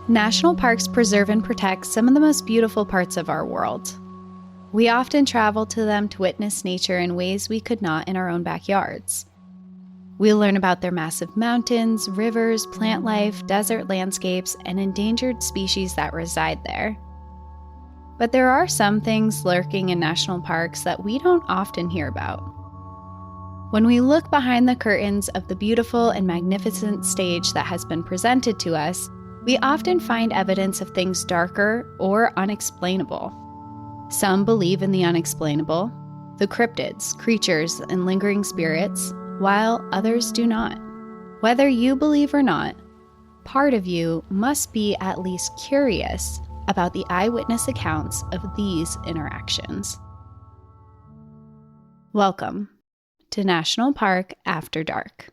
National parks preserve and protect some of the most beautiful parts of our world. We often travel to them to witness nature in ways we could not in our own backyards. We'll learn about their massive mountains, rivers, plant life, desert landscapes, and endangered species that reside there. But there are some things lurking in national parks that we don't often hear about. When we look behind the curtains of the beautiful and magnificent stage that has been presented to us, we often find evidence of things darker or unexplainable. Some believe in the unexplainable, the cryptids, creatures, and lingering spirits, while others do not. Whether you believe or not, part of you must be at least curious about the eyewitness accounts of these interactions. Welcome to National Park After Dark.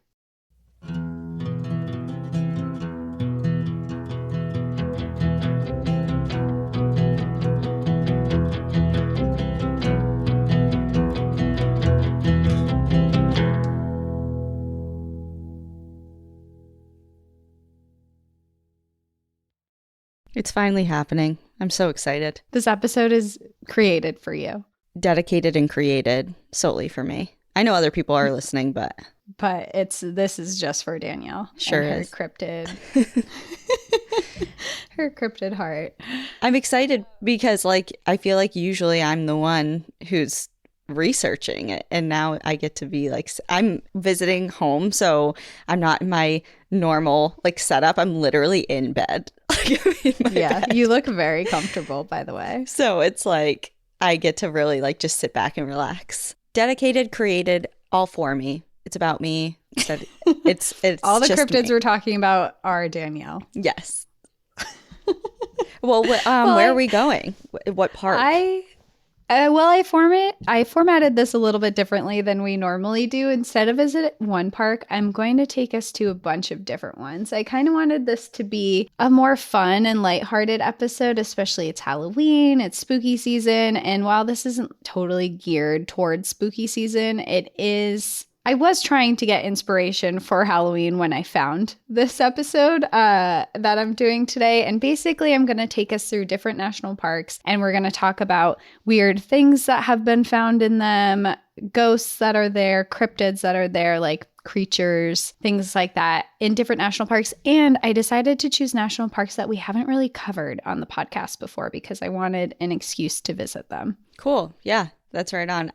It's finally happening. I'm so excited. This episode is created for you. Dedicated and created solely for me. I know other people are listening, but this is just for Danielle. Sure and her is. Cryptid. Her cryptid heart. I'm excited because I feel like usually I'm the one who's researching it, and now I get to be I'm visiting home, so I'm not in my normal setup. I'm literally in bed. In my bed. You look very comfortable, by the way. So it's I get to really just sit back and relax. Dedicated, created, all for me. It's about me. It's all the cryptids me. we're talking about are Danielle. Yes. Well, where are we going? What park? I formatted this a little bit differently than we normally do. Instead of visit one park, I'm going to take us to a bunch of different ones. I kind of wanted this to be a more fun and lighthearted episode, especially it's Halloween, it's spooky season, and while this isn't totally geared towards spooky season, I was trying to get inspiration for Halloween when I found this episode that I'm doing today. And basically, I'm going to take us through different national parks and we're going to talk about weird things that have been found in them, ghosts that are there, cryptids that are there, like creatures, things like that in different national parks. And I decided to choose national parks that we haven't really covered on the podcast before because I wanted an excuse to visit them. Cool. Yeah, that's right on.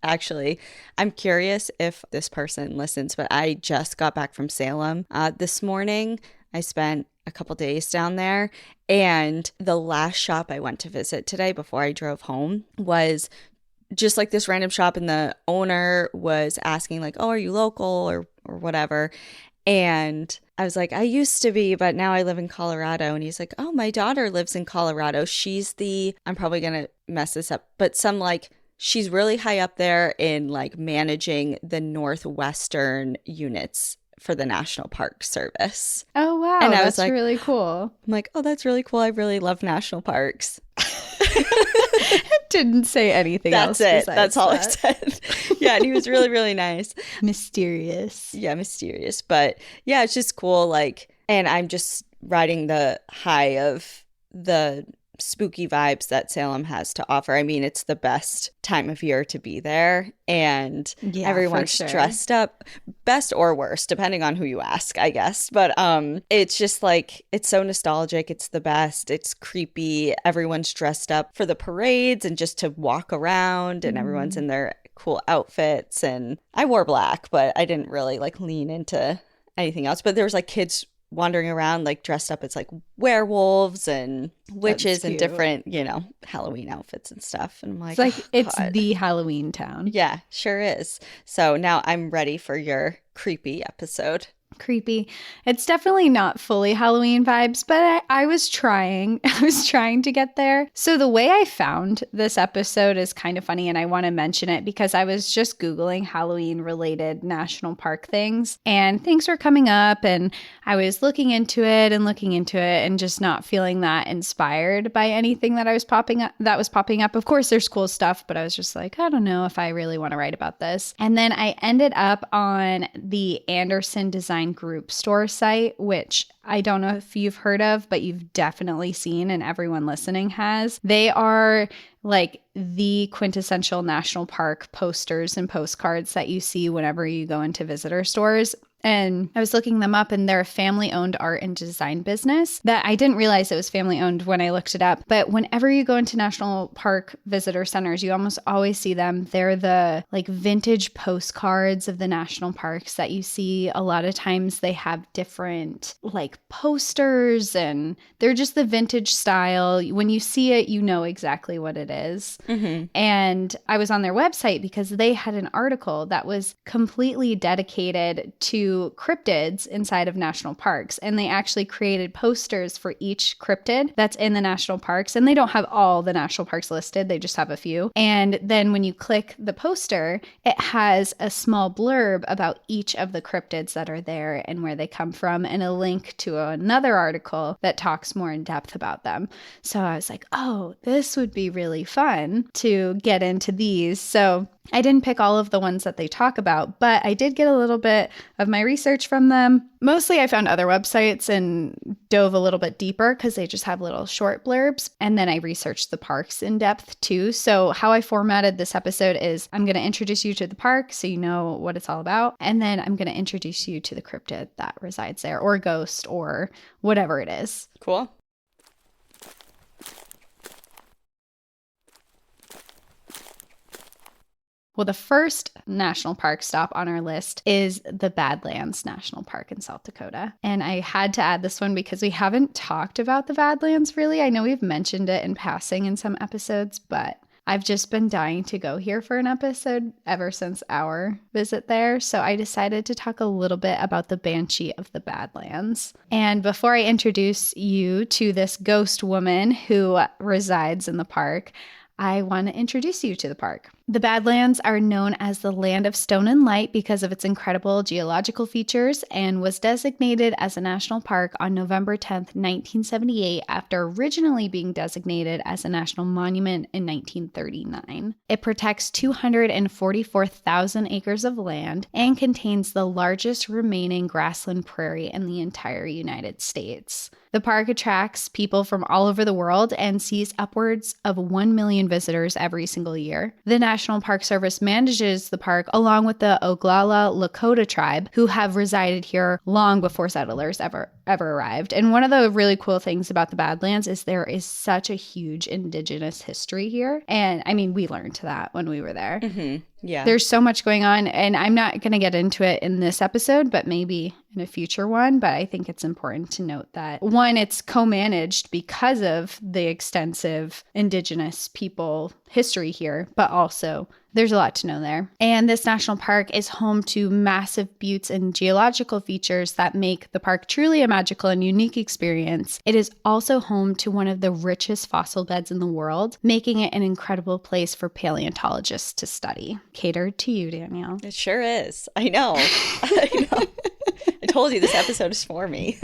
Actually, I'm curious if this person listens, but I just got back from Salem this morning. I spent a couple days down there, and the last shop I went to visit today before I drove home was just this random shop, and the owner was asking oh, are you local or whatever? And I was like, I used to be, but now I live in Colorado. And he's like, oh, my daughter lives in Colorado. She's I'm probably going to mess this up, but she's really high up there in managing the northwestern units for the National Park Service. Oh, wow. And that's really cool. I'm like, oh, that's really cool. I really love national parks. Didn't say anything else. That's it. That's all I said. Yeah, and he was really, really nice. Mysterious. Yeah, mysterious. But yeah, it's just cool. And I'm just riding the high of the spooky vibes that Salem has to offer. I mean, it's the best time of year to be there, and everyone's dressed up, best or worst, depending on who you ask, I guess. But it's just it's so nostalgic. It's the best. It's creepy. Everyone's dressed up for the parades and just to walk around, and everyone's in their cool outfits. And I wore black, but I didn't really lean into anything else. But there was kids wandering around dressed up as werewolves and witches and different Halloween outfits and stuff, and I'm it's the Halloween town. Yeah, sure is. So now I'm ready for your creepy episode. Creepy. It's definitely not fully Halloween vibes, but I was trying. I was trying to get there. So the way I found this episode is kind of funny, and I want to mention it because I was just Googling Halloween related national park things, and things were coming up, and I was looking into it and just not feeling that inspired by anything that was popping up. Of course, there's cool stuff, but I was just I don't know if I really want to write about this. And then I ended up on the Anderson Design design group store site, which I don't know if you've heard of, but you've definitely seen, and everyone listening has. They are like the quintessential national park posters and postcards that you see whenever you go into visitor stores. And I was looking them up, and they're a family-owned art and design business that I didn't realize it was family-owned when I looked it up. But whenever you go into national park visitor centers, you almost always see them. They're the like vintage postcards of the national parks that you see. A lot of times they have different like posters, and they're just the vintage style. When you see it, you know exactly what it is. Mm-hmm. And I was on their website because they had an article that was completely dedicated to cryptids inside of national parks. And they actually created posters for each cryptid that's in the national parks. And they don't have all the national parks listed, they just have a few. And then when you click the poster, it has a small blurb about each of the cryptids that are there and where they come from, and a link to another article that talks more in depth about them. So I was like, oh, this would be really fun to get into these. So I didn't pick all of the ones that they talk about, but I did get a little bit of my research from them. Mostly I found other websites and dove a little bit deeper because they just have little short blurbs. And then I researched the parks in depth too. So how I formatted this episode is I'm going to introduce you to the park so you know what it's all about. And then I'm going to introduce you to the cryptid that resides there, or ghost, or whatever it is. Cool. Well, the first national park stop on our list is the Badlands National Park in South Dakota. And I had to add this one because we haven't talked about the Badlands really. I know we've mentioned it in passing in some episodes, but I've just been dying to go here for an episode ever since our visit there. So I decided to talk a little bit about the Banshee of the Badlands. And before I introduce you to this ghost woman who resides in the park, I want to introduce you to the park. The Badlands are known as the Land of Stone and Light because of its incredible geological features, and was designated as a national park on November 10th, 1978, after originally being designated as a national monument in 1939. It protects 244,000 acres of land and contains the largest remaining grassland prairie in the entire United States. The park attracts people from all over the world and sees upwards of 1 million visitors every single year. The National Park Service manages the park along with the Oglala Lakota tribe, who have resided here long before settlers ever arrived. And one of the really cool things about the Badlands is there is such a huge indigenous history here. And I mean, we learned that when we were there. Mm-hmm. Yeah. There's so much going on, and I'm not going to get into it in this episode, but maybe in a future one. But I think it's important to note that, one, it's co-managed because of the extensive indigenous people history here, but also there's a lot to know there. And this national park is home to massive buttes and geological features that make the park truly a magical and unique experience. It is also home to one of the richest fossil beds in the world, making it an incredible place for paleontologists to study. Catered to you, Danielle. It sure is. I know. I know. I told you this episode is for me.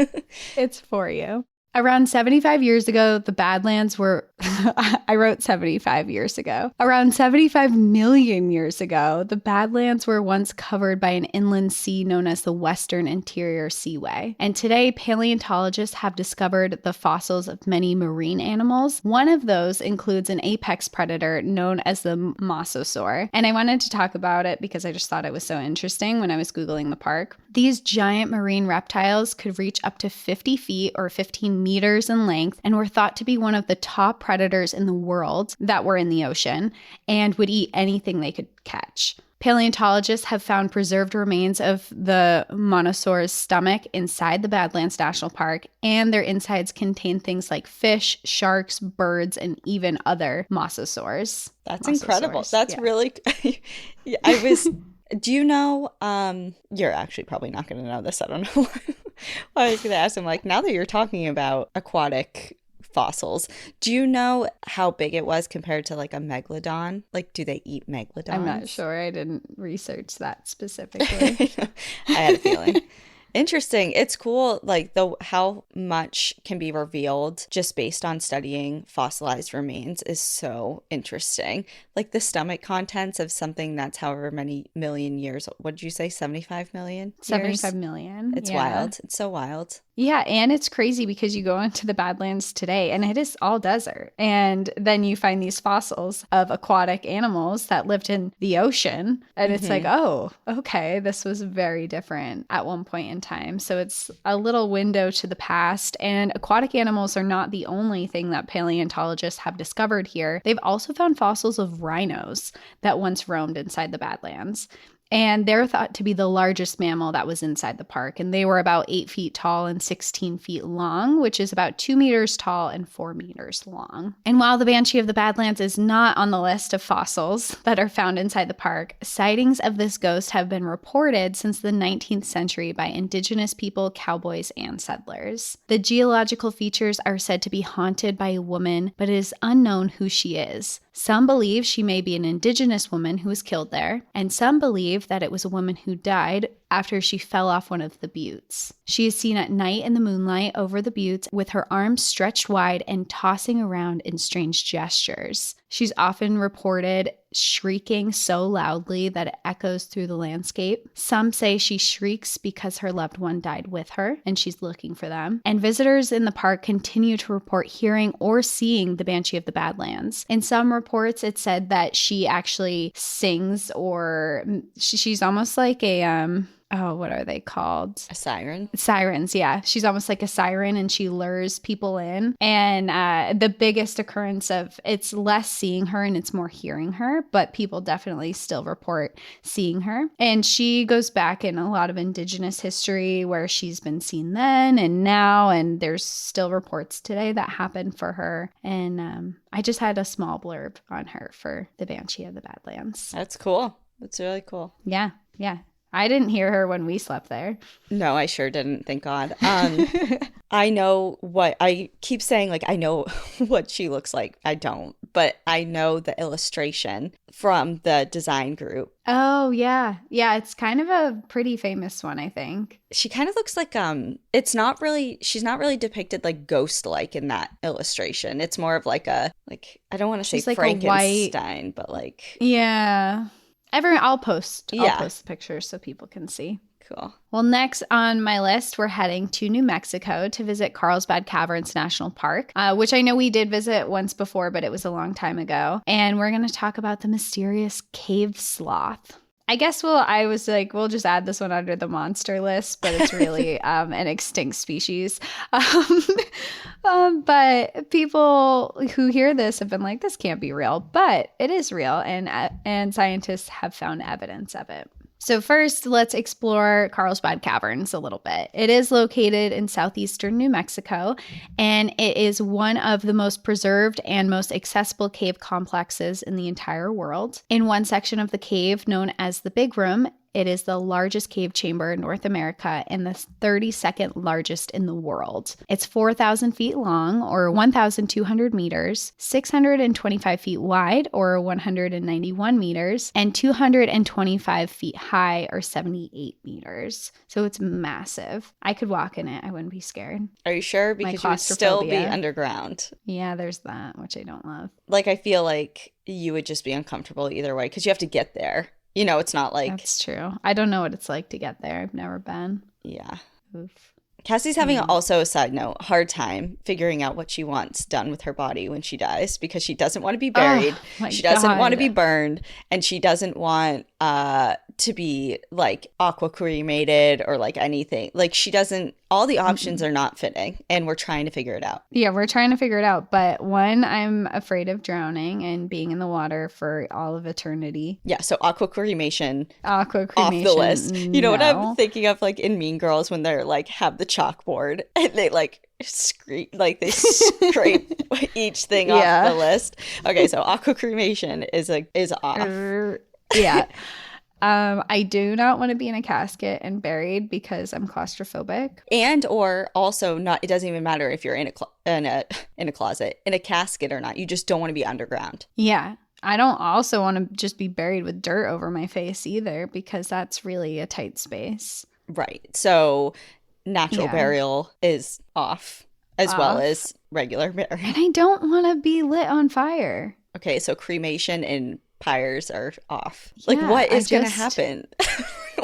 It's for you. Around 75 years ago, the Badlands were, I wrote 75 years ago. Around 75 million years ago, the Badlands were once covered by an inland sea known as the Western Interior Seaway. And today, paleontologists have discovered the fossils of many marine animals. One of those includes an apex predator known as the mosasaur. And I wanted to talk about it because I just thought it was so interesting when I was Googling the park. These giant marine reptiles could reach up to 50 feet or 15 meters in length and were thought to be one of the top predators in the world that were in the ocean and would eat anything they could catch. Paleontologists have found preserved remains of the mosasaur's stomach inside the Badlands National Park, and their insides contain things like fish, sharks, birds, and even other mosasaurs. That's incredible. That's really... I was... Do you know, you're actually probably not going to know this. I don't know why I was going to ask him, like, now that you're talking about aquatic fossils, do you know how big it was compared to like a megalodon? Like, do they eat megalodons? I'm not sure. I didn't research that specifically. I had a feeling. Interesting. It's cool, like how much can be revealed just based on studying fossilized remains is so interesting. Like the stomach contents of something that's however many million years. What did you say? 75 million years? 75 million. It's wild. It's so wild. Yeah, and it's crazy because you go into the Badlands today and it is all desert. And then you find these fossils of aquatic animals that lived in the ocean. And it's like, oh, okay, this was very different at one point in time. So it's a little window to the past. And aquatic animals are not the only thing that paleontologists have discovered here. They've also found fossils of rhinos that once roamed inside the Badlands. And they're thought to be the largest mammal that was inside the park. And they were about 8 feet tall and 16 feet long, which is about 2 meters tall and 4 meters long. And while the Banshee of the Badlands is not on the list of fossils that are found inside the park, sightings of this ghost have been reported since the 19th century by indigenous people, cowboys, and settlers. The geological features are said to be haunted by a woman, but it is unknown who she is. Some believe she may be an indigenous woman who was killed there, and some believe that it was a woman who died after she fell off one of the buttes. She is seen at night in the moonlight over the buttes with her arms stretched wide and tossing around in strange gestures. She's often reported shrieking so loudly that it echoes through the landscape. Some say she shrieks because her loved one died with her and she's looking for them. And visitors in the park continue to report hearing or seeing the Banshee of the Badlands. In some reports, it said that she actually sings, or she's almost like a what are they called? A siren? Sirens, yeah. She's almost like a siren and she lures people in. And the biggest occurrence of it's less seeing her and it's more hearing her, but people definitely still report seeing her. And she goes back in a lot of indigenous history where she's been seen then and now, and there's still reports today that happened for her. And I just had a small blurb on her for the Banshee of the Badlands. That's cool. That's really cool. Yeah, yeah. I didn't hear her when we slept there. No, I sure didn't, thank God. I know what I keep saying, like, I know what she looks like. I don't, but I know the illustration from the design group. Oh, yeah. Yeah, it's kind of a pretty famous one, I think. She kind of looks like, she's not really depicted like ghost-like in that illustration. It's more of like I don't want to say like Frankenstein, but like. Yeah. I'll post the pictures so people can see. Cool. Well, next on my list, we're heading to New Mexico to visit Carlsbad Caverns National Park, which I know we did visit once before, but it was a long time ago. And we're going to talk about the mysterious cave sloth. I guess we'll just add this one under the monster list, but it's really an extinct species. But people who hear this have been like, this can't be real, but it is real, and scientists have found evidence of it. So first, let's explore Carlsbad Caverns a little bit. It is located in southeastern New Mexico, and it is one of the most preserved and most accessible cave complexes in the entire world. In one section of the cave, known as the Big Room, it is the largest cave chamber in North America and the 32nd largest in the world. It's 4,000 feet long, or 1,200 meters, 625 feet wide, or 191 meters, and 225 feet high, or 78 meters. So it's massive. I could walk in it. I wouldn't be scared. Are you sure? Because you would still be underground. Yeah, there's that, which I don't love. Like, I feel like you would just be uncomfortable either way because you have to get there. You know, it's not like... That's true. I don't know what it's like to get there. I've never been. Yeah. Oof. Cassie's having also a side note, hard time figuring out what she wants done with her body when she dies because she doesn't want to be buried. She doesn't want to be burned, and she doesn't want to be like aqua cremated or like anything. Like she doesn't, all the options are not fitting, and we're trying to figure it out. Yeah, we're trying to figure it out. But one, I'm afraid of drowning and being in the water for all of eternity. Yeah, so aqua cremation off the list. You know what I'm thinking of, like in Mean Girls when they're like have the chalkboard and they like scrape each thing off the list. Okay, so aqua cremation is off. Yeah. I do not want to be in a casket and buried because I'm claustrophobic. And or also not, it doesn't even matter if you're in a closet, in a casket or not. You just don't want to be underground. Yeah. I don't also want to just be buried with dirt over my face either because that's really a tight space. Right. So natural Yeah. burial is off as well Off. as regular And burial. I don't want to be lit on fire. Okay, so cremation and pyres are off. Like, Yeah, what I is going to just happen?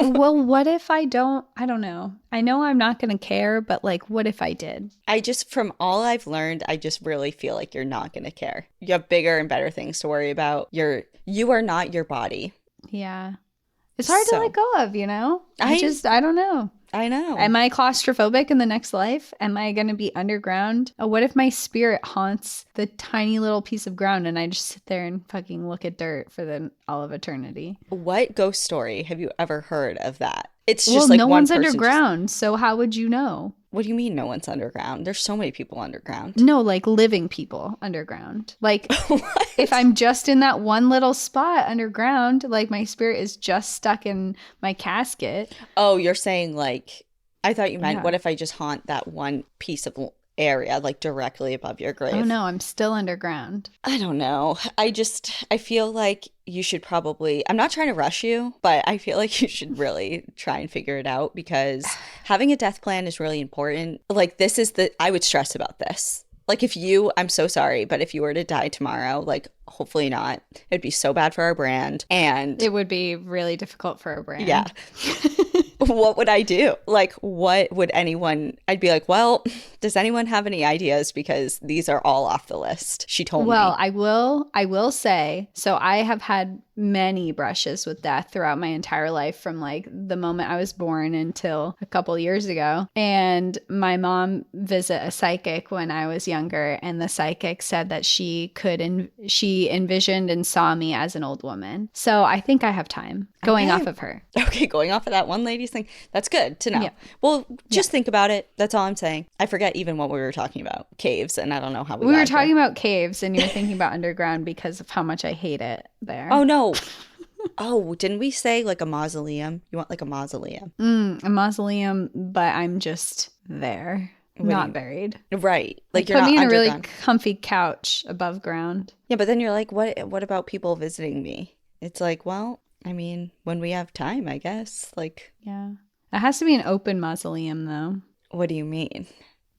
well, what if I don't know. I know I'm not going to care, but like what if I did? I just, from all I've learned, I just really feel like you're not going to care. You have bigger and better things to worry about. You are not your body. Yeah. It's hard to So, let go of, you know? I I don't know. I know. Am I claustrophobic in the next life? Am I going to be underground? What if my spirit haunts the tiny little piece of ground and I just sit there and fucking look at dirt for all of eternity? What ghost story have you ever heard of that? It's Well, just like no one one's person underground, so how would you know? What do you mean no one's underground? There's so many people underground. No, like living people underground. Like What? if I'm just in that one little spot underground, like my spirit is just stuck in my casket. Oh, you're saying like, I thought you meant, Yeah. what if I just haunt that one piece of area, like directly above your grave? Oh no, I'm still underground. I don't know. I feel like you should probably, I'm not trying to rush you, but I feel like you should really try and figure it out because having a death plan is really important. Like, I would stress about this. Like, I'm so sorry, but if you were to die tomorrow, like, hopefully not, it'd be so bad for our brand. And It would be really difficult for a brand. yeah. What would I do? Like, what would I'd be like, well, does anyone have any ideas? Because these are all off the list. She told me. Well, I will say, so I have had many brushes with death throughout my entire life from like the moment I was born until a couple years ago. And my mom visited a psychic when I was younger, and the psychic said that she envisioned and saw me as an old woman. So I think I have time going Okay. off of her. Okay, going off of that one lady's thing. That's good to know. Yeah. Well, just think about it. That's all I'm saying. I forget even what we were talking about. Caves, and I don't know how we We got were talking here. about caves, and you were thinking about underground because of how much I hate it there. Oh, no. Oh, didn't we say like a mausoleum? You want like a mausoleum. A mausoleum, but I'm just there, not buried. Right. Like Like, you're put not me in a really underground. comfy couch above ground. Yeah, but then you're like, what about people visiting me? It's like, well, I mean, when we have time, I guess. Like, Yeah. It has to be an open mausoleum though. what do you mean?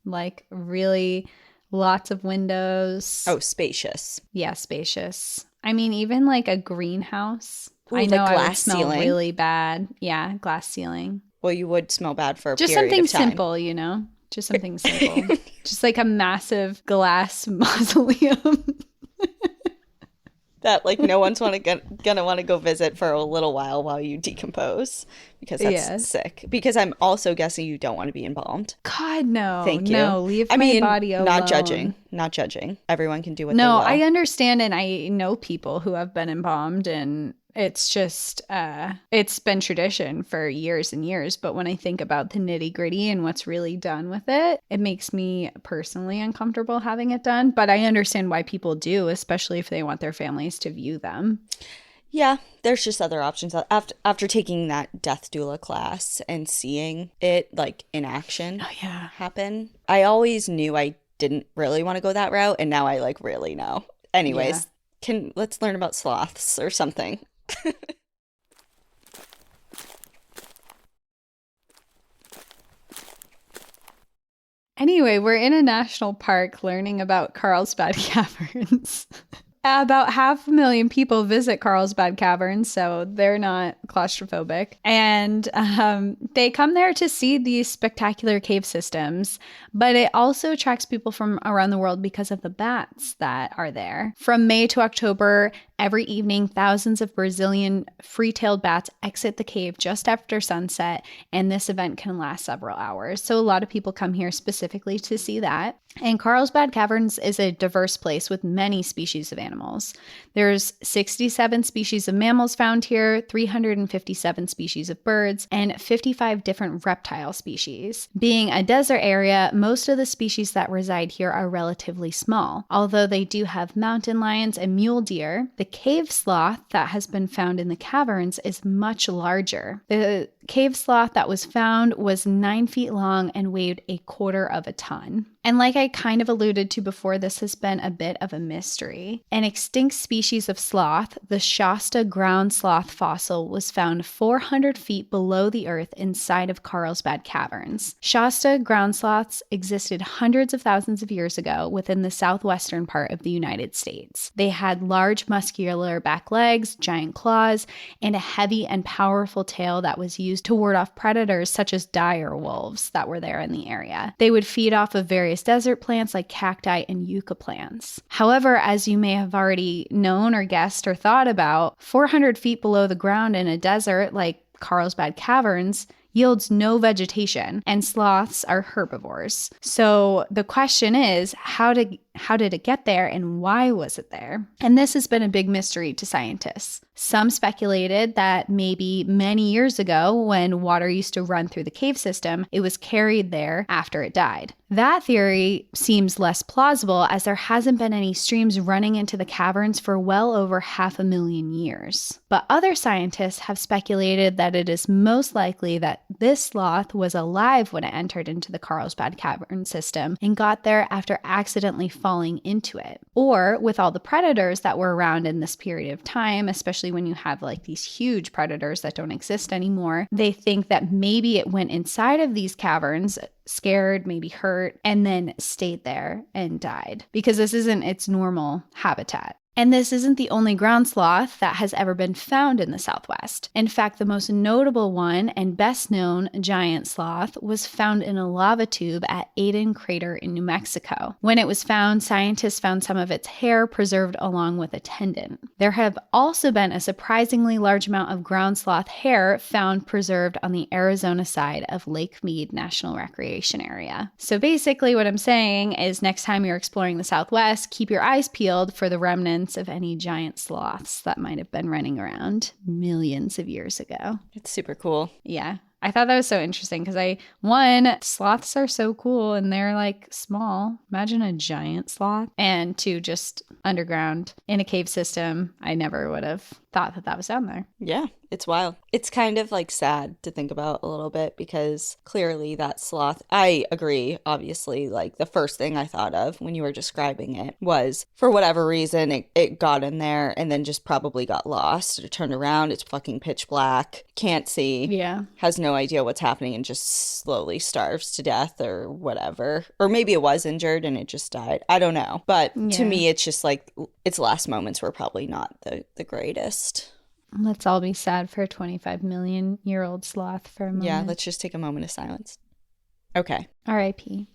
Like really lots of windows. Oh, spacious. Yeah, spacious. I mean, even like a greenhouse. Ooh, I like know I would glass smell ceiling? really bad. Yeah, glass ceiling. Well, you would smell bad for a Just period something of time. simple, you know? Just something simple. Just like a massive glass mausoleum. That like no one's gonna want to go visit for a little while you decompose because that's Yes. sick. Because I'm also guessing you don't want to be embalmed. God, no. Thank you. No, leave I my mean, body alone. not judging. Everyone can do what No, they I will. understand, and I know people who have been embalmed, and it's just it's been tradition for years and years. But when I think about the nitty gritty and what's really done with it, it makes me personally uncomfortable having it done. But I understand why people do, especially if they want their families to view them. Yeah, there's just other options. After taking that death doula class and seeing it like in action Yeah. happen, I always knew I didn't really want to go that route, and now I like really know. Anyways, let's learn about sloths or something. Anyway, we're in a national park learning about Carlsbad Caverns. About 500,000 people visit Carlsbad Caverns, so they're not claustrophobic. And they come there to see these spectacular cave systems, but it also attracts people from around the world because of the bats that are there. From May to October, every evening, thousands of Brazilian free-tailed bats exit the cave just after sunset, and this event can last several hours. So a lot of people come here specifically to see that. And Carlsbad Caverns is a diverse place with many species of animals. There's 67 species of mammals found here, 357 species of birds, and 55 different reptile species. Being a desert area, most of the species that reside here are relatively small. Although they do have mountain lions and mule deer, the cave sloth that has been found in the caverns is much larger. The cave sloth that was found was 9 feet long and weighed 1/4 of a ton. And like I kind of alluded to before, this has been a bit of a mystery. An extinct species of sloth, the Shasta ground sloth fossil, was found 400 feet below the earth inside of Carlsbad Caverns. Shasta ground sloths existed hundreds of thousands of years ago within the southwestern part of the United States. They had large muscular back legs, giant claws, and a heavy and powerful tail that was used to ward off predators such as dire wolves that were there in the area. They would feed off of various desert plants like cacti and yucca plants. However, as you may have already known or guessed or thought about, 400 feet below the ground in a desert like Carlsbad Caverns yields no vegetation, and sloths are herbivores. So the question is, how did it get there and why was it there? And this has been a big mystery to scientists. Some speculated that maybe many years ago, when water used to run through the cave system, it was carried there after it died. That theory seems less plausible, as there hasn't been any streams running into the caverns for well over 500,000 years. But other scientists have speculated that it is most likely that this sloth was alive when it entered into the Carlsbad cavern system and got there after accidentally falling into it. Or with all the predators that were around in this period of time, especially when you have like these huge predators that don't exist anymore, they think that maybe it went inside of these caverns, scared, maybe hurt, and then stayed there and died, because this isn't its normal habitat. And this isn't the only ground sloth that has ever been found in the Southwest. In fact, the most notable one and best known giant sloth was found in a lava tube at Aden Crater in New Mexico. When it was found, scientists found some of its hair preserved along with a tendon. There have also been a surprisingly large amount of ground sloth hair found preserved on the Arizona side of Lake Mead National Recreation Area. So basically what I'm saying is, next time you're exploring the Southwest, keep your eyes peeled for the remnants of any giant sloths that might have been running around millions of years ago. It's super cool. Yeah. I thought that was so interesting because sloths are so cool and they're like small. Imagine a giant sloth. And two, just underground in a cave system. I never would have thought that was down there. Yeah, it's wild. It's kind of like sad to think about a little bit, because clearly that sloth, I agree, obviously, like the first thing I thought of when you were describing it was, for whatever reason, it got in there and then just probably got lost. It turned around, it's fucking pitch black, can't see, has no idea what's happening, and just slowly starves to death or whatever. Or maybe it was injured and it just died. I don't know. But to me, it's just like its last moments were probably not the greatest. Let's all be sad for a 25 million year old sloth for a moment. Yeah, let's just take a moment of silence. Okay. R.I.P.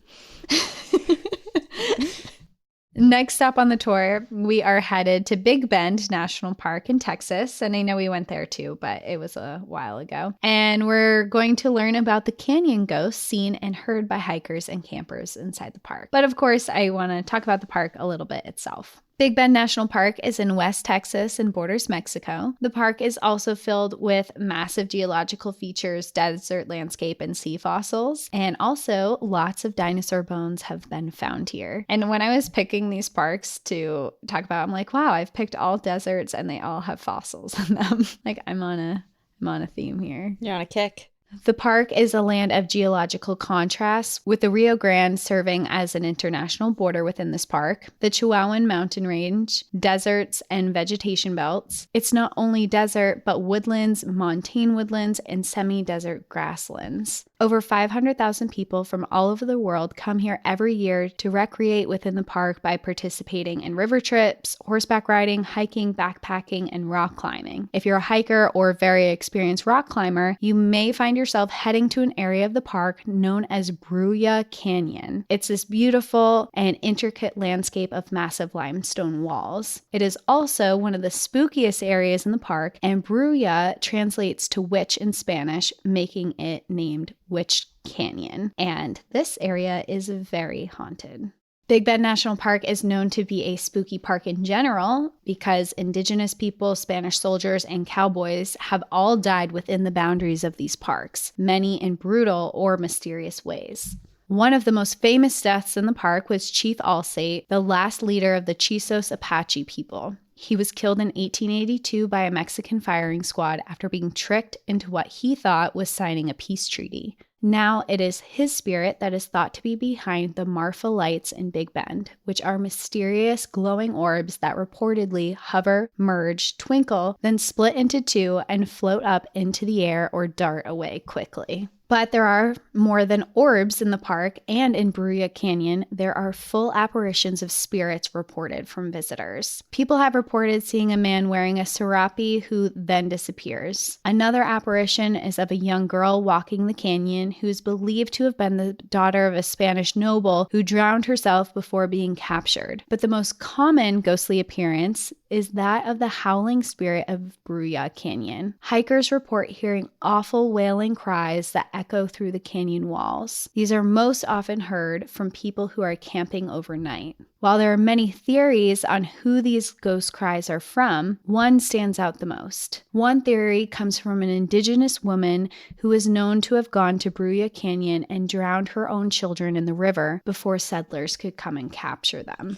Next up on the tour, we are headed to Big Bend National Park in Texas. And I know we went there too, but it was a while ago. And we're going to learn about the canyon ghosts seen and heard by hikers and campers inside the park. But of course, I want to talk about the park a little bit itself. Big Bend National Park is in West Texas and borders Mexico. The park is also filled with massive geological features, desert landscape, and sea fossils. And also, lots of dinosaur bones have been found here. And when I was picking these parks to talk about, I'm like, wow, I've picked all deserts and they all have fossils in them. Like, I'm on a theme here. You're on a kick. The park is a land of geological contrasts, with the Rio Grande serving as an international border within this park, the Chihuahuan mountain range, deserts, and vegetation belts. It's not only desert, but woodlands, montane woodlands, and semi-desert grasslands. Over 500,000 people from all over the world come here every year to recreate within the park by participating in river trips, horseback riding, hiking, backpacking, and rock climbing. If you're a hiker or a very experienced rock climber, you may find yourself heading to an area of the park known as Bruya Canyon. It's this beautiful and intricate landscape of massive limestone walls. It is also one of the spookiest areas in the park, and Bruya translates to witch in Spanish, making it named Witch Canyon. And this area is very haunted. Big Bend National Park is known to be a spooky park in general because indigenous people, Spanish soldiers, and cowboys have all died within the boundaries of these parks, many in brutal or mysterious ways. One of the most famous deaths in the park was Chief Alsate, the last leader of the Chisos Apache people. He was killed in 1882 by a Mexican firing squad after being tricked into what he thought was signing a peace treaty. Now it is his spirit that is thought to be behind the Marfa lights in Big Bend, which are mysterious glowing orbs that reportedly hover, merge, twinkle, then split into two and float up into the air or dart away quickly. But there are more than orbs in the park, and in Bruya Canyon, there are full apparitions of spirits reported from visitors. People have reported seeing a man wearing a serape who then disappears. Another apparition is of a young girl walking the canyon who is believed to have been the daughter of a Spanish noble who drowned herself before being captured. But the most common ghostly appearance is that of the howling spirit of Bruya Canyon. Hikers report hearing awful wailing cries that echo through the canyon walls. These are most often heard from people who are camping overnight. While there are many theories on who these ghost cries are from, one stands out the most. One theory comes from an indigenous woman who is known to have gone to Bruya Canyon and drowned her own children in the river before settlers could come and capture them.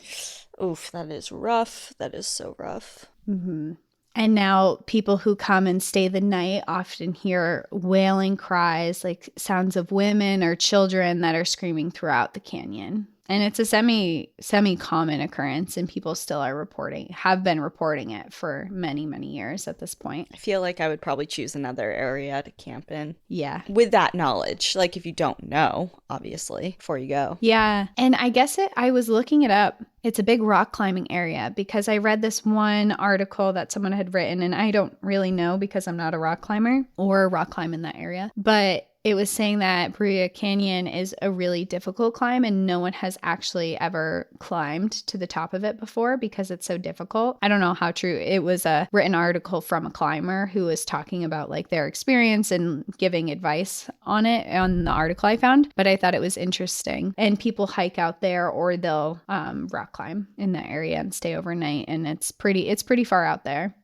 Oof, that is rough. That is so rough. Mm-hmm. And now people who come and stay the night often hear wailing cries, like sounds of women or children that are screaming throughout the canyon. And it's a semi-common occurrence, and people still have been reporting it for many, many years at this point. I feel like I would probably choose another area to camp in. Yeah. With that knowledge, like if you don't know, obviously, before you go. Yeah. And I was looking it up. It's a big rock climbing area because I read this one article that someone had written, and I don't really know because I'm not a rock climber or rock climb in that area. But it was saying that Bruya Canyon is a really difficult climb and no one has actually ever climbed to the top of it before because it's so difficult. I don't know how true. It was a written article from a climber who was talking about like their experience and giving advice on it on the article I found. But I thought it was interesting. And people hike out there or they'll rock climb in that area and stay overnight. And it's pretty far out there.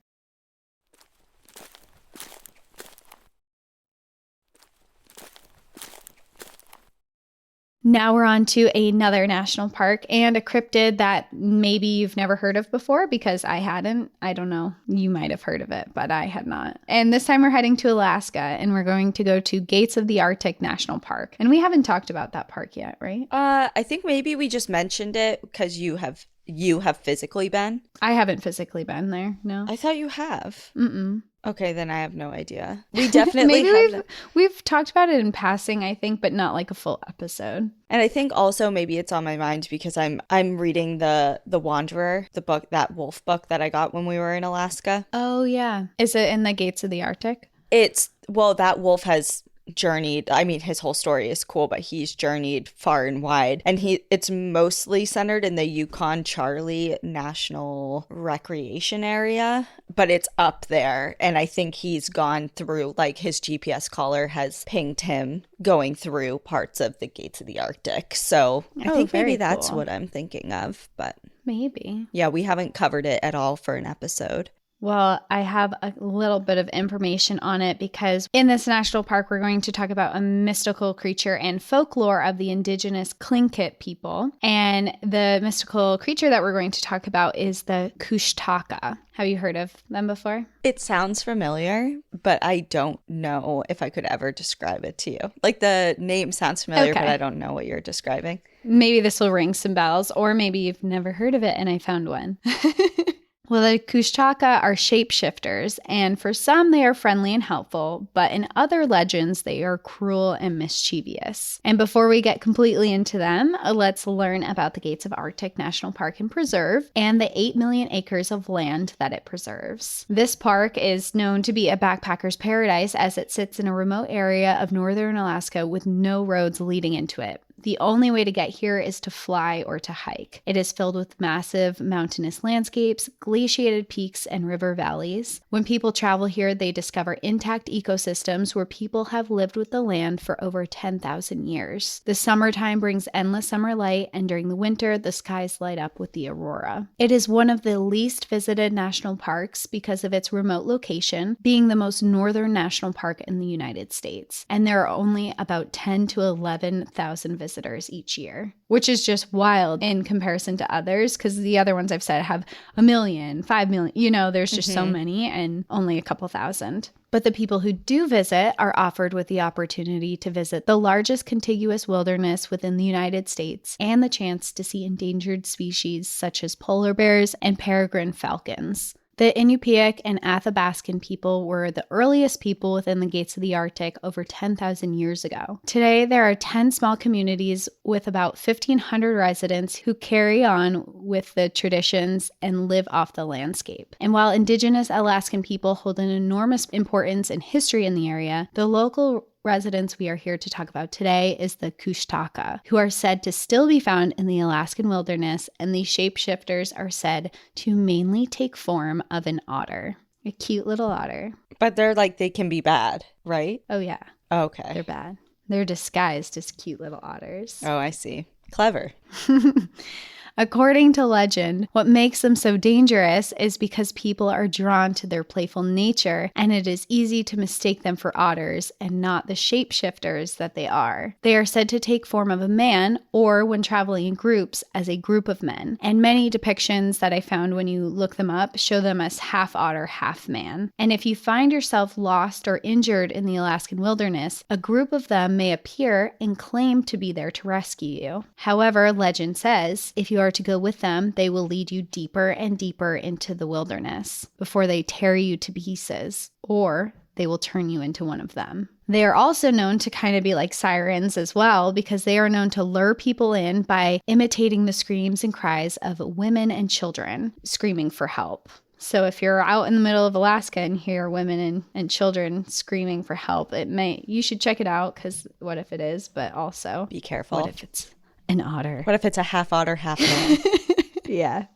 Now we're on to another national park and a cryptid that maybe you've never heard of before because I hadn't. I don't know. You might have heard of it, but I had not. And this time we're heading to Alaska and we're going to go to Gates of the Arctic National Park. And we haven't talked about that park yet, right? I think maybe we just mentioned it because you have physically been. I haven't physically been there, no. I thought you have. Mm-mm. Okay, then I have no idea. We definitely maybe we've talked about it in passing, I think, but not like a full episode. And I think also maybe it's on my mind because I'm reading the Wanderer, the book, that wolf book that I got when we were in Alaska. Oh yeah. Is it in the Gates of the Arctic? That wolf has journeyed. I mean, his whole story is cool, but he's journeyed far and wide, and it's mostly centered in the Yukon Charlie National Recreation Area, but it's up there, and I think he's gone through, like, his GPS collar has pinged him going through parts of the Gates of the Arctic. So I think maybe that's what I'm thinking of, but maybe. Yeah, we haven't covered it at all for an episode. Well, I have a little bit of information on it because in this national park, we're going to talk about a mystical creature and folklore of the indigenous Tlingit people. And the mystical creature that we're going to talk about is the Kushtaka. Have you heard of them before? It sounds familiar, but I don't know if I could ever describe it to you. Like, the name sounds familiar, but I don't know what you're describing. Maybe this will ring some bells, or maybe you've never heard of it and I found one. Well, the Kushtaka are shapeshifters, and for some they are friendly and helpful, but in other legends they are cruel and mischievous. And before we get completely into them, let's learn about the Gates of Arctic National Park and Preserve and the 8 million acres of land that it preserves. This park is known to be a backpacker's paradise as it sits in a remote area of northern Alaska with no roads leading into it. The only way to get here is to fly or to hike. It is filled with massive mountainous landscapes, glaciated peaks, and river valleys. When people travel here, they discover intact ecosystems where people have lived with the land for over 10,000 years. The summertime brings endless summer light, and during the winter, the skies light up with the aurora. It is one of the least visited national parks because of its remote location, being the most northern national park in the United States. And there are only about 10 to 11,000 visitors visitors each year, which is just wild in comparison to others, because the other ones I've said have 1 million, 5 million, there's just so many and only a couple thousand. But the people who do visit are offered with the opportunity to visit the largest contiguous wilderness within the United States and the chance to see endangered species such as polar bears and peregrine falcons. The Inupiaq and Athabascan people were the earliest people within the gates of the Arctic over 10,000 years ago. Today, there are 10 small communities with about 1,500 residents who carry on with the traditions and live off the landscape. And while indigenous Alaskan people hold an enormous importance and history in the area, the local residents we are here to talk about today is the Kushtaka, who are said to still be found in the Alaskan wilderness, and these shapeshifters are said to mainly take form of an otter, a cute little otter. But they can be bad, right? Oh, yeah. Okay. They're bad. They're disguised as cute little otters. Oh, I see. Clever. According to legend, what makes them so dangerous is because people are drawn to their playful nature, and it is easy to mistake them for otters and not the shapeshifters that they are. They are said to take form of a man, or when traveling in groups, as a group of men. And many depictions that I found when you look them up show them as half otter, half man. And if you find yourself lost or injured in the Alaskan wilderness, a group of them may appear and claim to be there to rescue you. However, legend says, if you are to go with them, they will lead you deeper and deeper into the wilderness before they tear you to pieces, or they will turn you into one of them. They are also known to kind of be like sirens as well, because they are known to lure people in by imitating the screams and cries of women and children screaming for help. So if you're out in the middle of Alaska and hear women and children screaming for help, you should check it out, because what if it is, but also be careful. What if it's an otter? What if it's a half otter, half man? Yeah.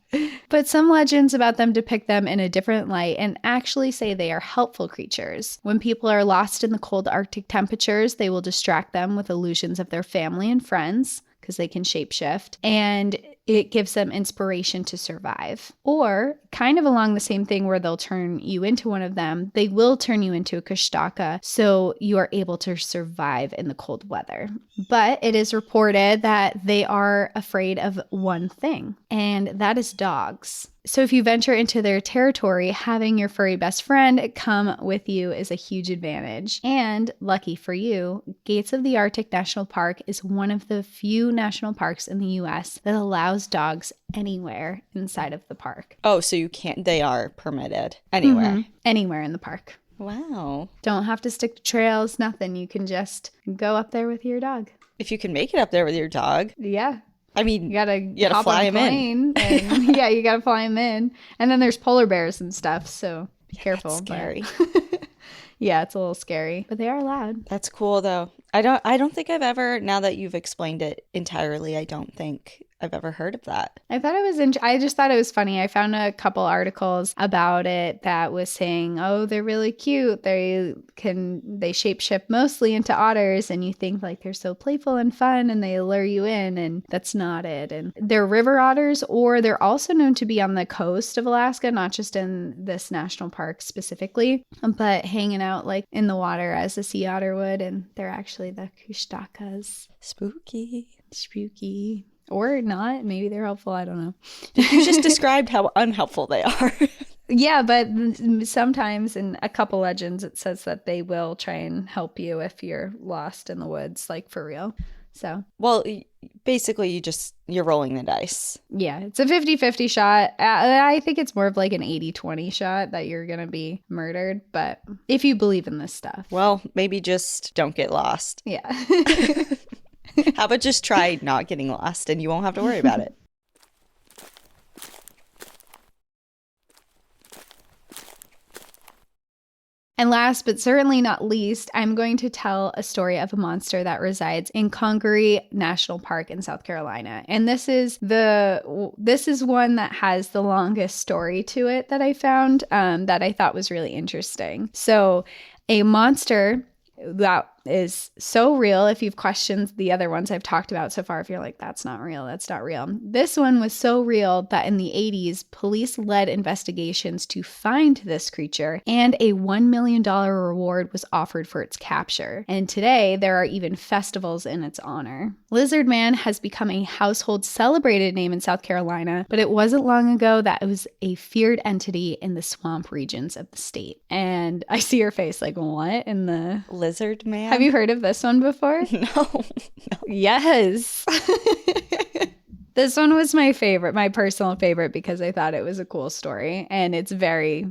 But some legends about them depict them in a different light and actually say they are helpful creatures. When people are lost in the cold Arctic temperatures, they will distract them with illusions of their family and friends, because they can shapeshift, and it gives them inspiration to survive. Or, kind of along the same thing where they'll turn you into one of them, they will turn you into a Kushtaka, so you are able to survive in the cold weather. But it is reported that they are afraid of one thing, and that is dogs. So if you venture into their territory, having your furry best friend come with you is a huge advantage. And lucky for you, Gates of the Arctic National Park is one of the few national parks in the U.S. that allows dogs anywhere inside of the park. Oh, so they are permitted anywhere? Mm-hmm. Anywhere in the park. Wow. Don't have to stick to trails, nothing. You can just go up there with your dog. If you can make it up there with your dog. Yeah. I mean, you gotta fly him in. And, yeah, you gotta fly him in. And then there's polar bears and stuff, so be careful. That's scary. Yeah, it's a little scary, but they are loud. That's cool, though. I don't think I've ever, now that you've explained it entirely, I don't think I've ever heard of that. I thought it was I just thought it was funny. I found a couple articles about it that was saying, oh, they're really cute. They shapeshift mostly into otters, and you think like they're so playful and fun and they lure you in, and that's not it. And they're river otters, or they're also known to be on the coast of Alaska, not just in this national park specifically, but hanging out like in the water as a sea otter would, and they're actually the Kushtakas. Spooky. Or not. Maybe they're helpful. I don't know. You just described how unhelpful they are. Yeah, but sometimes in a couple legends, it says that they will try and help you if you're lost in the woods, like for real. So, well, basically you're rolling the dice. Yeah, it's a 50-50 shot. I think it's more of like an 80-20 shot that you're going to be murdered. But if you believe in this stuff. Well, maybe just don't get lost. Yeah. How about just try not getting lost and you won't have to worry about it? And last but certainly not least, I'm going to tell a story of a monster that resides in Congaree National Park in South Carolina. And this is one that has the longest story to it that I found that I thought was really interesting. So a monster that is so real. If you've questioned the other ones I've talked about so far, if you're like, that's not real, that's not real. This one was so real that in the 80s, police led investigations to find this creature, and a $1 million reward was offered for its capture. And today, there are even festivals in its honor. Lizard Man has become a household celebrated name in South Carolina, but it wasn't long ago that it was a feared entity in the swamp regions of the state. And I see your face like, what in the... Lizard Man? Have you heard of this one before? No. Yes. This one was my favorite, my personal favorite, because I thought it was a cool story, and it's very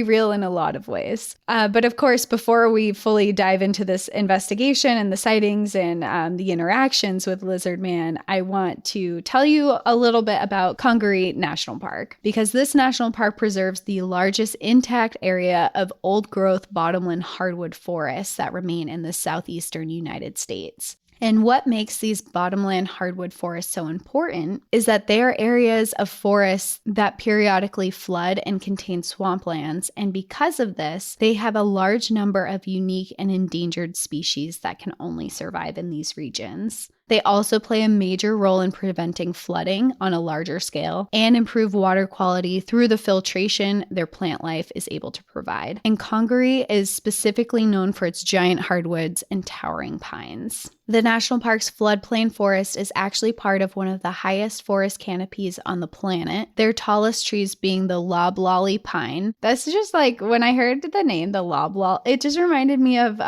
real in a lot of ways. But of course, before we fully dive into this investigation and the sightings and the interactions with Lizard Man, I want to tell you a little bit about Congaree National Park, because this national park preserves the largest intact area of old-growth bottomland hardwood forests that remain in the southeastern United States. And what makes these bottomland hardwood forests so important is that they are areas of forests that periodically flood and contain swamplands. And because of this, they have a large number of unique and endangered species that can only survive in these regions. They also play a major role in preventing flooding on a larger scale and improve water quality through the filtration their plant life is able to provide. And Congaree is specifically known for its giant hardwoods and towering pines. The national park's floodplain forest is actually part of one of the highest forest canopies on the planet, their tallest trees being the loblolly pine. That's just like, when I heard the name, the loblolly, it just reminded me of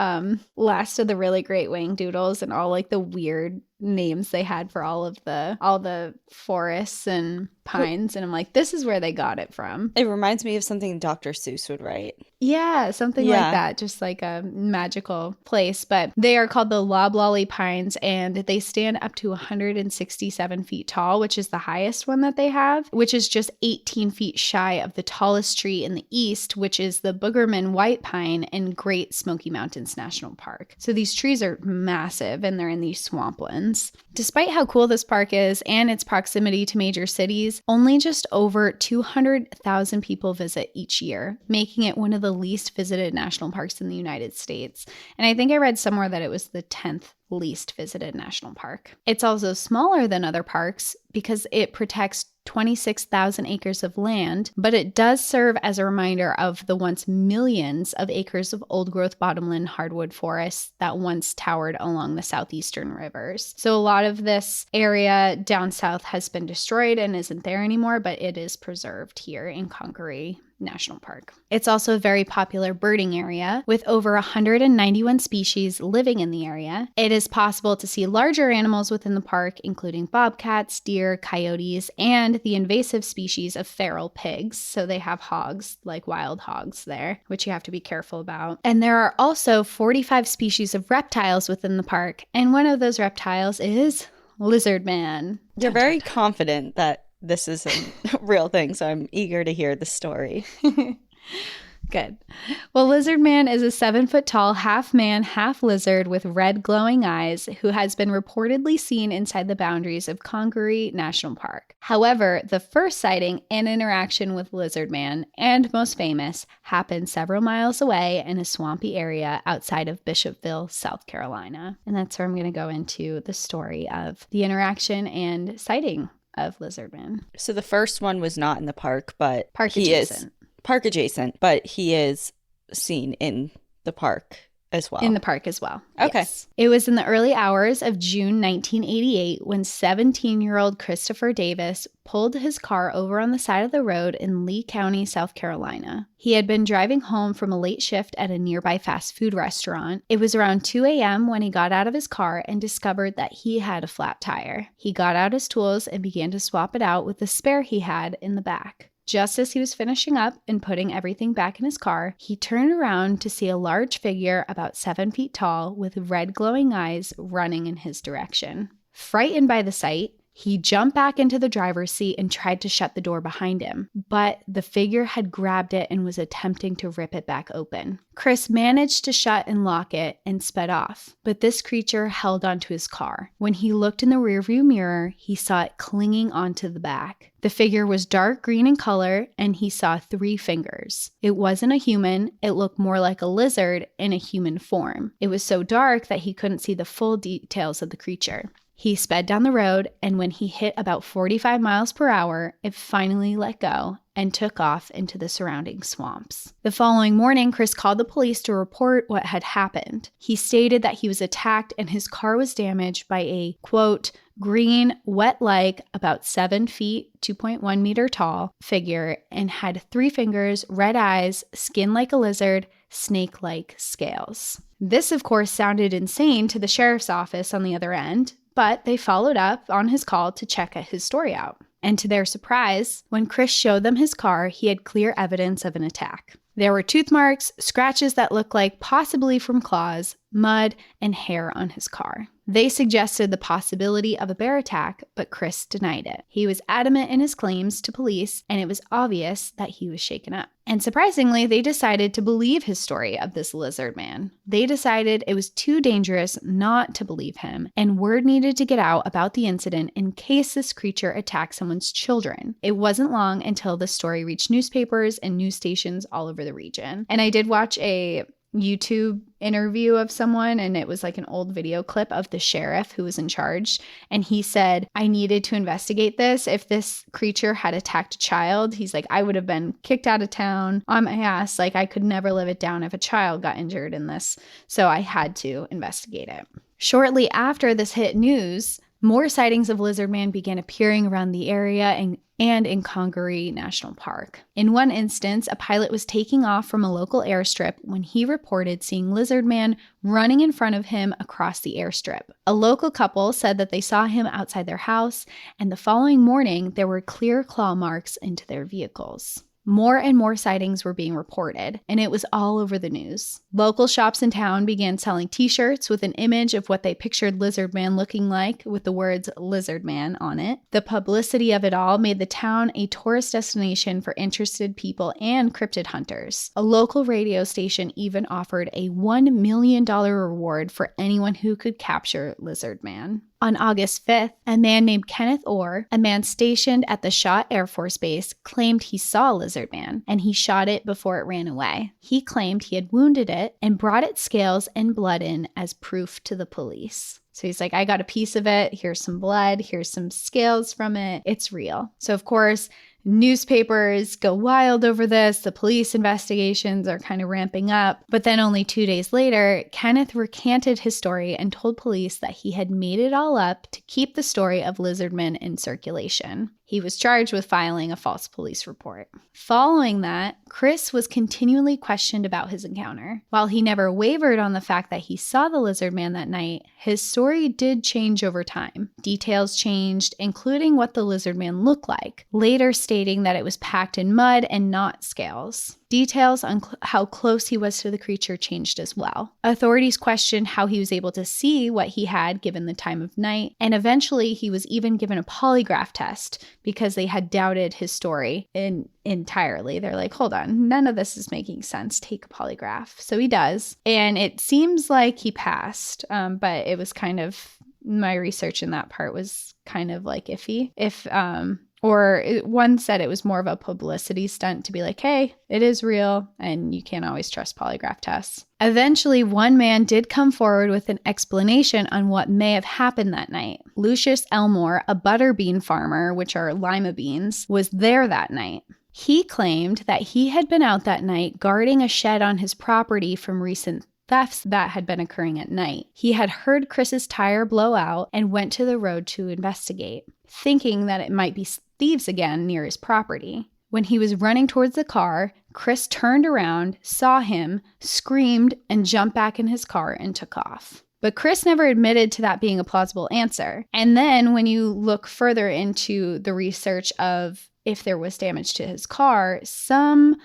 Last of the Really Great Winged Doodles and all like the weird names they had for all the forests and pines, and I'm like, this is where they got it from. It reminds me of something Dr. Seuss would write. Yeah, something like that, just like a magical place. But they are called the loblolly pines, and they stand up to 167 feet tall, which is the highest one that they have, which is just 18 feet shy of the tallest tree in the east, which is the Boogerman white pine in Great Smoky Mountains National Park. So these trees are massive, and they're in these swamplands. Despite how cool this park is and its proximity to major cities, only just over 200,000 people visit each year, making it one of the least visited national parks in the United States. And I think I read somewhere that it was the 10th least visited national park. It's also smaller than other parks because it protects 26,000 acres of land, but it does serve as a reminder of the once millions of acres of old-growth bottomland hardwood forests that once towered along the southeastern rivers. So a lot of this area down south has been destroyed and isn't there anymore, but it is preserved here in Congaree National Park. It's also a very popular birding area with over 191 species living in the area. It is possible to see larger animals within the park, including bobcats, deer, coyotes, and the invasive species of feral pigs. So they have hogs, like wild hogs there, which you have to be careful about. And there are also 45 species of reptiles within the park, and one of those reptiles is Lizard Man. You're very confident that this is a real thing, so I'm eager to hear the story. Good. Well, Lizard Man is a 7-foot-tall, half-man, half-lizard with red glowing eyes who has been reportedly seen inside the boundaries of Congaree National Park. However, the first sighting and interaction with Lizard Man, and most famous, happened several miles away in a swampy area outside of Bishopville, South Carolina. And that's where I'm going to go into the story of the interaction and sighting of Lizard Man. So the first one was not in the park, but Park he adjacent. is park adjacent, but he is seen in the park as well. In the park as well. Okay. Yes. It was in the early hours of June 1988 when 17-year-old Christopher Davis pulled his car over on the side of the road in Lee County, South Carolina. He had been driving home from a late shift at a nearby fast food restaurant. It was around 2 a.m. when he got out of his car and discovered that he had a flat tire. He got out his tools and began to swap it out with the spare he had in the back. Just as he was finishing up and putting everything back in his car, he turned around to see a large figure about 7 feet tall with red glowing eyes running in his direction. Frightened by the sight, He jumped back into the driver's seat and tried to shut the door behind him, but the figure had grabbed it and was attempting to rip it back open. Chris managed to shut and lock it and sped off, but this creature held onto his car. When he looked in the rearview mirror, he saw it clinging onto the back. The figure was dark green in color, and he saw 3 fingers. It wasn't a human. It looked more like a lizard in a human form. It was so dark that he couldn't see the full details of the creature. He sped down the road, and when he hit about 45 miles per hour, it finally let go and took off into the surrounding swamps. The following morning, Chris called the police to report what had happened. He stated that he was attacked and his car was damaged by a, quote, green, wet-like, about 7 feet, 2.1 meter tall figure and had 3 fingers, red eyes, skin like a lizard, snake-like scales. This, of course, sounded insane to the sheriff's office on the other end, but they followed up on his call to check his story out. And to their surprise, when Chris showed them his car, he had clear evidence of an attack. There were tooth marks, scratches that looked like possibly from claws, mud, and hair on his car. They suggested the possibility of a bear attack, but Chris denied it. He was adamant in his claims to police, and it was obvious that he was shaken up. And surprisingly, they decided to believe his story of this lizard man. They decided it was too dangerous not to believe him, and word needed to get out about the incident in case this creature attacked someone's children. It wasn't long until the story reached newspapers and news stations all over the region. And I did watch a YouTube interview of someone, and it was like an old video clip of the sheriff who was in charge, and he said, I needed to investigate this. If this creature had attacked a child, he's like, I would have been kicked out of town on my ass. Like, I could never live it down if a child got injured in this, so I had to investigate it. Shortly after this hit news, more sightings of lizard man began appearing around the area and in Congaree National Park. In one instance, a pilot was taking off from a local airstrip when he reported seeing lizard man running in front of him across the airstrip. A local couple said that they saw him outside their house, and the following morning, there were clear claw marks into their vehicles. More and more sightings were being reported, and it was all over the news. Local shops in town began selling t-shirts with an image of what they pictured lizard man looking like with the words lizard man on it. The publicity of it all made the town a tourist destination for interested people and cryptid hunters. A local radio station even offered a $1 million reward for anyone who could capture lizard man. On August 5th, a man named Kenneth Orr, a man stationed at the Schott Air Force Base, claimed he saw lizard man, and he shot it before it ran away. He claimed he had wounded it and brought its scales and blood in as proof to the police. So he's like, I got a piece of it. Here's some blood. Here's some scales from it. It's real. So of course, newspapers go wild over this. The police investigations are kind of ramping up. But then only 2 days later, Kenneth recanted his story and told police that he had made it all up to keep the story of lizardmen in circulation. He was charged with filing a false police report. Following that, Chris was continually questioned about his encounter. While he never wavered on the fact that he saw the lizard man that night, his story did change over time. Details changed, including what the lizard man looked like, later stating that it was packed in mud and not scales. Details on how close he was to the creature changed as well. Authorities questioned how he was able to see what he had given the time of night, and eventually he was even given a polygraph test because they had doubted his story entirely. They're like, hold on, none of this is making sense. Take a polygraph. So he does, and it seems like he passed, but it was kind of, my research in that part was kind of like iffy. One said it was more of a publicity stunt to be like, hey, it is real, and you can't always trust polygraph tests. Eventually, one man did come forward with an explanation on what may have happened that night. Lucius Elmore, a butterbean farmer, which are lima beans, was there that night. He claimed that he had been out that night guarding a shed on his property from recent thefts that had been occurring at night. He had heard Chris's tire blow out and went to the road to investigate, thinking that it might be thieves again near his property. When he was running towards the car, Chris turned around, saw him, screamed, and jumped back in his car and took off. But Chris never admitted to that being a plausible answer. And then when you look further into the research of if there was damage to his car, some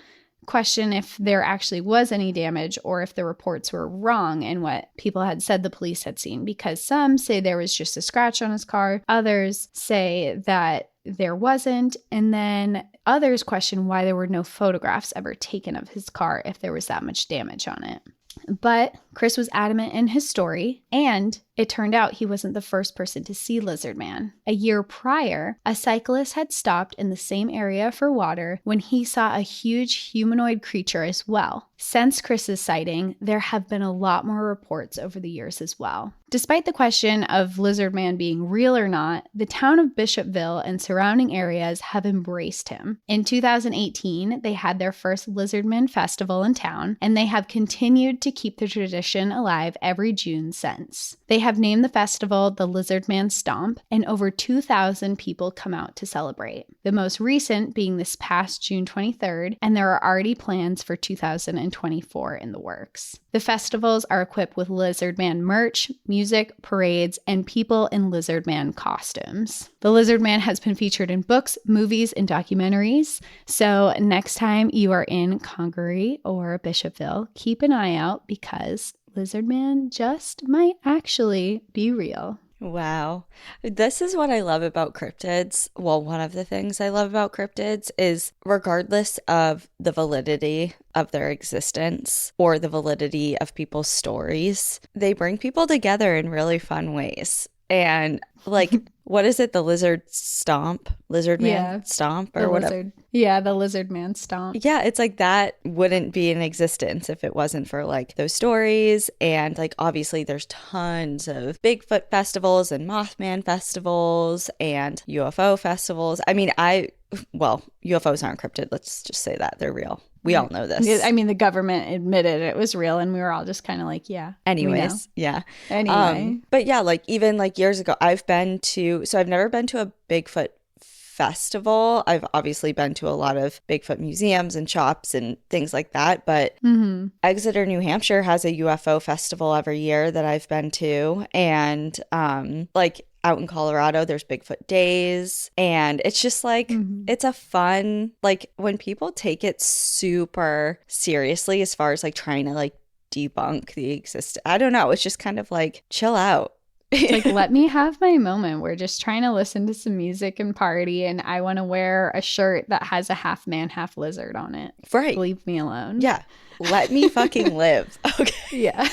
question if there actually was any damage or if the reports were wrong in what people had said the police had seen, because some say there was just a scratch on his car. Others say that there wasn't. And then others question why there were no photographs ever taken of his car if there was that much damage on it. But Chris was adamant in his story, and it turned out he wasn't the first person to see Lizard Man. A year prior, a cyclist had stopped in the same area for water when he saw a huge humanoid creature as well. Since Chris's sighting, there have been a lot more reports over the years as well. Despite the question of Lizard Man being real or not, the town of Bishopville and surrounding areas have embraced him. In 2018, they had their first Lizard Man festival in town, and they have continued to keep the tradition alive every June since. They have named the festival the Lizard Man Stomp, and over 2,000 people come out to celebrate. The most recent being this past June 23rd, and there are already plans for 2024 in the works. The festivals are equipped with Lizard Man merch, music, parades, and people in Lizard Man costumes. The Lizard Man has been featured in books, movies, and documentaries, so next time you are in Congaree or Bishopville, keep an eye out because Lizard Man just might actually be real. Wow. This is what I love about cryptids. Well, one of the things I love about cryptids is regardless of the validity of their existence or the validity of people's stories, they bring people together in really fun ways. And like, what is it? The lizard stomp? Lizard man stomp or whatever? Lizard. Yeah, the Lizard Man Stomp. Yeah, it's like that wouldn't be in existence if it wasn't for like those stories. And like, obviously there's tons of Bigfoot festivals and Mothman festivals and UFO festivals. I mean, UFOs aren't cryptid. Let's just say that. They're real. We all know this. I mean, the government admitted it was real, and we were all just kind of like, yeah. Anyways, yeah. Anyway. But yeah, like even like years ago, I've never been to a Bigfoot festival. I've obviously been to a lot of Bigfoot museums and shops and things like that. But Exeter, New Hampshire has a UFO festival every year that I've been to. And like out in Colorado, there's Bigfoot days. And it's just like, it's a fun, like when people take it super seriously as far as like trying to like debunk the existence. I don't know. It's just kind of like, chill out. It's like, let me have my moment. We're just trying to listen to some music and party, and I want to wear a shirt that has a half man, half lizard on it. Right. Leave me alone. Yeah. Let me fucking live. Okay. Yeah.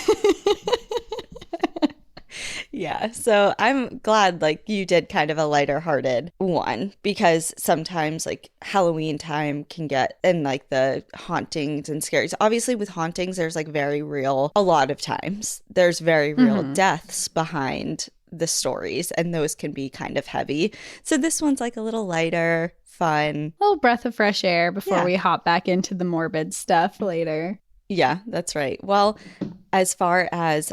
Yeah. So I'm glad like you did kind of a lighter hearted one, because sometimes like Halloween time can get, and like the hauntings and scaries. Obviously with hauntings, there's like very real, a lot of times there's very real deaths behind the stories, and those can be kind of heavy. So this one's like a little lighter, fun. A little breath of fresh air before we hop back into the morbid stuff later. Yeah, that's right. Well, as far as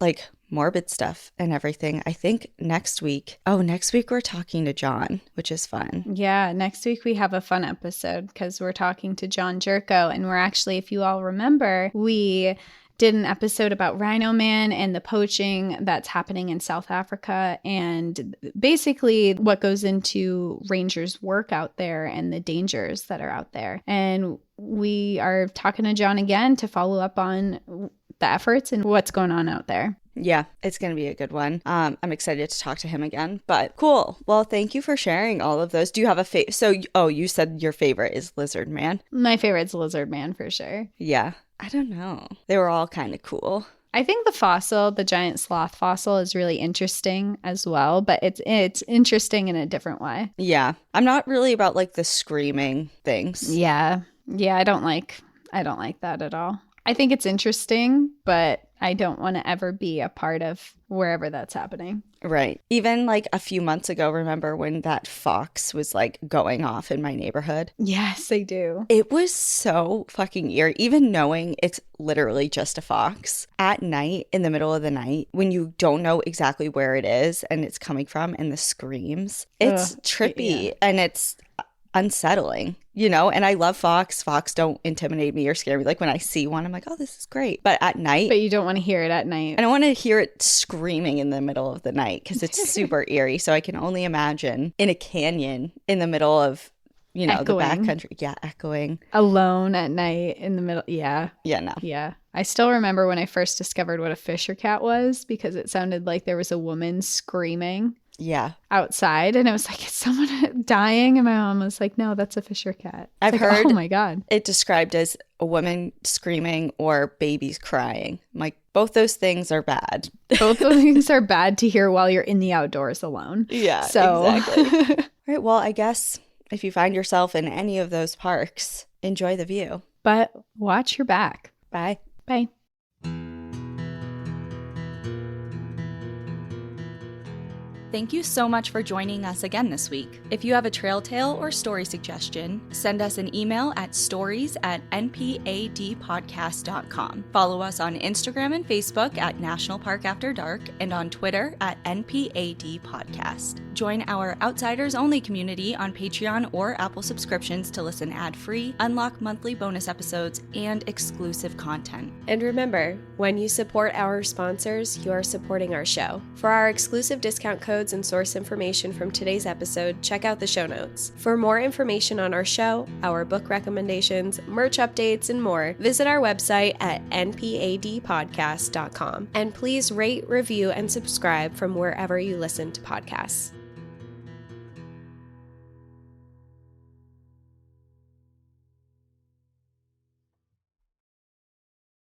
like morbid stuff and everything, I think next week we're talking to John, which is fun. Yeah, next week we have a fun episode because we're talking to John Jerko, and we're actually, if you all remember, we did an episode about Rhino Man and the poaching that's happening in South Africa, and basically what goes into rangers' work out there and the dangers that are out there. And we are talking to John again to follow up on the efforts and what's going on out there. Yeah, it's going to be a good one. I'm excited to talk to him again, but cool. Well, thank you for sharing all of those. Do you have a favorite? You said your favorite is Lizard Man. My favorite's Lizard Man for sure. Yeah, I don't know. They were all kind of cool. I think the giant sloth fossil is really interesting as well, but it's interesting in a different way. Yeah, I'm not really about like the screaming things. Yeah, I don't like that at all. I think it's interesting, but I don't want to ever be a part of wherever that's happening. Right. Even like a few months ago, remember when that fox was like going off in my neighborhood? Yes, I do. It was so fucking eerie, even knowing it's literally just a fox at night, in the middle of the night, when you don't know exactly where it is and it's coming from, and the screams. It's trippy and it's unsettling, you know? And I love fox. Fox don't intimidate me or scare me. Like when I see one, I'm like, oh, this is great. But at night. But you don't want to hear it at night. I don't want to hear it screaming in the middle of the night because it's super eerie. So I can only imagine in a canyon in the middle of you know, the Echoing. backcountry. Yeah, echoing. Alone at night in the middle. Yeah. Yeah, no. Yeah. I still remember when I first discovered what a Fisher cat was because it sounded like there was a woman screaming Yeah. outside. And it was like, is someone dying? And my mom was like, no, that's a Fisher cat. It's I've like, heard oh my God. it described as a woman screaming or babies crying. I'm like, both those things are bad. Both those things are bad to hear while you're in the outdoors alone. Yeah, So. exactly. All right. Well, I guess if you find yourself in any of those parks, enjoy the view. But watch your back. Bye. Bye. Thank you so much for joining us again this week. If you have a trail tale or story suggestion, send us an email at stories@npadpodcast.com. Follow us on Instagram and Facebook at National Park After Dark and on Twitter at NPAD Podcast. Join our Outsiders Only community on Patreon or Apple subscriptions to listen ad-free, unlock monthly bonus episodes, and exclusive content. And remember, when you support our sponsors, you are supporting our show. For our exclusive discount codes and source information from today's episode, check out the show notes. For more information on our show, our book recommendations, merch updates, and more, visit our website at npadpodcast.com. And please rate, review, and subscribe from wherever you listen to podcasts.